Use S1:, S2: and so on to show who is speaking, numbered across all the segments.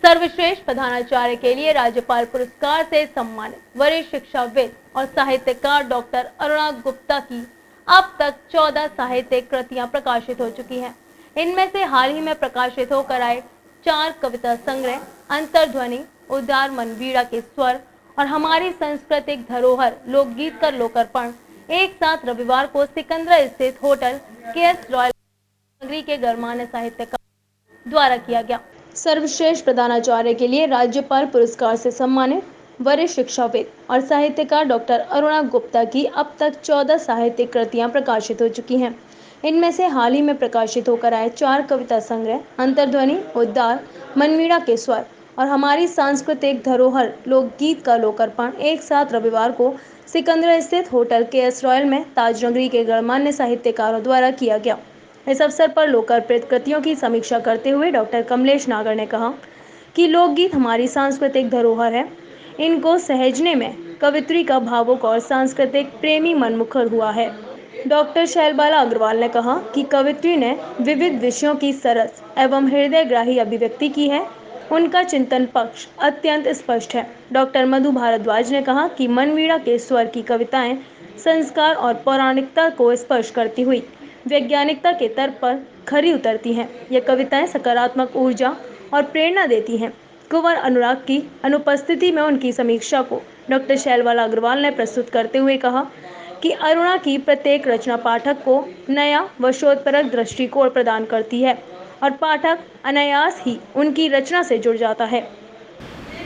S1: सर्वश्रेष्ठ प्रधानाचार्य के लिए राज्यपाल पुरस्कार से सम्मानित वरिष्ठ शिक्षाविद और साहित्यकार डॉक्टर अरुणा गुप्ता की अब तक 14 साहित्यिक कृतियां प्रकाशित हो चुकी हैं। इनमें से हाल ही में प्रकाशित होकर आए 4 कविता संग्रह अंतर्ध्वनि, उदार मनवीड़ा के स्वर और हमारी सांस्कृतिक धरोहर लोकगीत का लोकार्पण एक साथ रविवार को सिकंदरा स्थित होटल KS रॉयल नगरी के गणमान्य साहित्यकार द्वारा किया गया। सर्वश्रेष्ठ प्रधानाचार्य के लिए राज्यपाल पुरस्कार से सम्मानित वरिष्ठ शिक्षाविद और साहित्यकार डॉक्टर अरुणा गुप्ता की अब तक 14 साहित्यिक कृतियां प्रकाशित हो चुकी हैं। इनमें से हाल ही में प्रकाशित होकर आए 4 कविता संग्रह अंतर्ध्वनि, उद्गार, मनवीड़ा के स्वर और हमारी सांस्कृतिक धरोहर लोकगीत का लोकार्पण एक साथ रविवार को सिकंदरा स्थित होटल KS रॉयल में ताजनगरी के गणमान्य साहित्यकारों द्वारा किया गया। इस अवसर पर लोकार्पित कृतियों की समीक्षा करते हुए डॉक्टर कमलेश नागर ने कहा कि लोकगीत हमारी सांस्कृतिक धरोहर है। इनको सहेजने में कवित्री का भावुक और सांस्कृतिक प्रेमी मन मुखर हुआ है। डॉक्टर शैलबाला अग्रवाल ने कहा कि कवित्री ने विविध विषयों की सरस एवं हृदयग्राही अभिव्यक्ति की है। उनका चिंतन पक्ष अत्यंत स्पष्ट है। डॉक्टर मधु भारद्वाज ने कहा कि मनवीड़ा के स्वर की कविताएं संस्कार और पौराणिकता को स्पर्श करती हुई वैज्ञानिकता के तर्क पर खरी उतरती हैं। ये कविताएं सकारात्मक ऊर्जा और प्रेरणा देती हैं। कुंवर अनुराग की अनुपस्थिति में उनकी समीक्षा को डॉक्टर शैलबाला अग्रवाल ने प्रस्तुत करते हुए कहा कि अरुणा की प्रत्येक रचना पाठक को नया व शोधपरक दृष्टिकोण प्रदान करती है और पाठक अनायास ही उनकी रचना से जुड़ जाता है।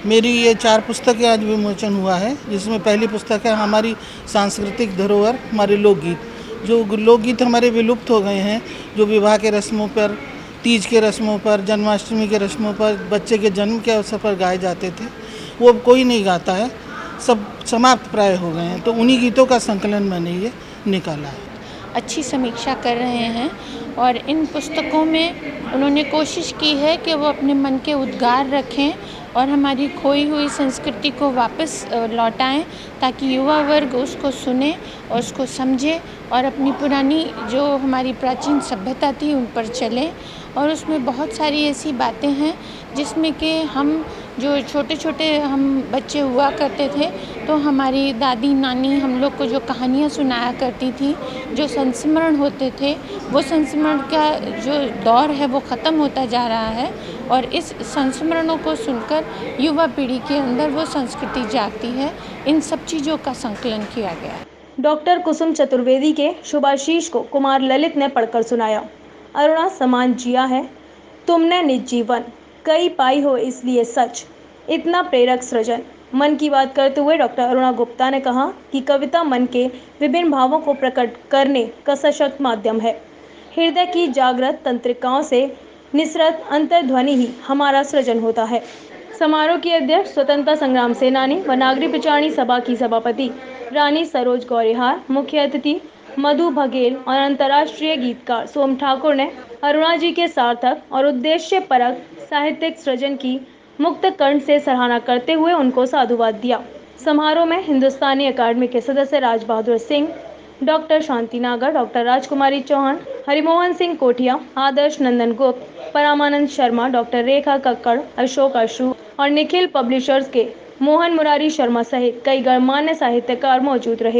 S2: मेरी ये 4 पुस्तकें आज विमोचन हुआ है, जिसमें पहली पुस्तक है हमारी सांस्कृतिक धरोहर, हमारे लोकगीत। जो लोकगीत हमारे विलुप्त हो गए हैं, जो विवाह के रस्मों पर, तीज के रस्मों पर, जन्माष्टमी के रस्मों पर, बच्चे के जन्म के अवसर पर गाए जाते थे, वो अब कोई नहीं गाता है, सब समाप्त प्राय हो गए हैं। तो उन्हीं गीतों का संकलन मैंने ये निकाला है।
S3: अच्छी समीक्षा कर रहे हैं और इन पुस्तकों में उन्होंने कोशिश की है कि वो अपने मन के उद्गार रखें और हमारी खोई हुई संस्कृति को वापस लौटाएं, ताकि युवा वर्ग उसको सुने और उसको समझे और अपनी पुरानी जो हमारी प्राचीन सभ्यता थी उन पर चले। और उसमें बहुत सारी ऐसी बातें हैं जिसमें कि हम जो छोटे छोटे हम बच्चे हुआ करते थे तो हमारी दादी नानी हम लोग को जो कहानियाँ सुनाया करती थी, जो संस्मरण होते थे, वो संस्मरण का जो दौर है वो ख़त्म होता जा रहा है और इस संस्मरणों को सुनकर युवा पीढ़ी के अंदर वो संस्कृति जागती है। इन सब चीज़ों का संकलन किया गया है।
S1: डॉक्टर कुसुम चतुर्वेदी के शुभाशीष को कुमार ललित ने पढ़कर सुनाया। अरुणा समान जिया है तुमने निज जीवन, कई पाई हो इसलिए सच, इतना प्रेरक सृजन। मन की बात करते हुए डॉक्टर अरुणा गुप्ता ने कहा कि कविता मन के विभिन्न भावों को प्रकट करने का सशक्त माध्यम है। हृदय की जागृत तंत्रिकाओं से निसृत अंतर्ध्वनि ही हमारा सृजन होता है। समारोह की अध्यक्ष स्वतंत्रता संग्राम सेनानी व नागरिक प्रचारणी सभा की सभापति रानी सरोज गौरिहार, मुख्य अतिथि मधु बघेल और अंतर्राष्ट्रीय गीतकार सोम ठाकुर ने अरुणा जी के सार्थक और उद्देश्यपरक साहित्यिक सृजन की मुक्त कंठ से सराहना करते हुए उनको साधुवाद दिया। समारोह में हिंदुस्तानी अकादमी के सदस्य राज बहादुर सिंह, डॉक्टर शांति नागर, डॉक्टर राजकुमारी चौहान, हरिमोहन सिंह कोठिया, आदर्श नंदन गुप्त, परामानंद शर्मा, डॉक्टर रेखा कक्कड़, अशोक अश्रु और निखिल पब्लिशर्स के मोहन मुरारी शर्मा सहित कई गणमान्य साहित्यकार मौजूद रहे।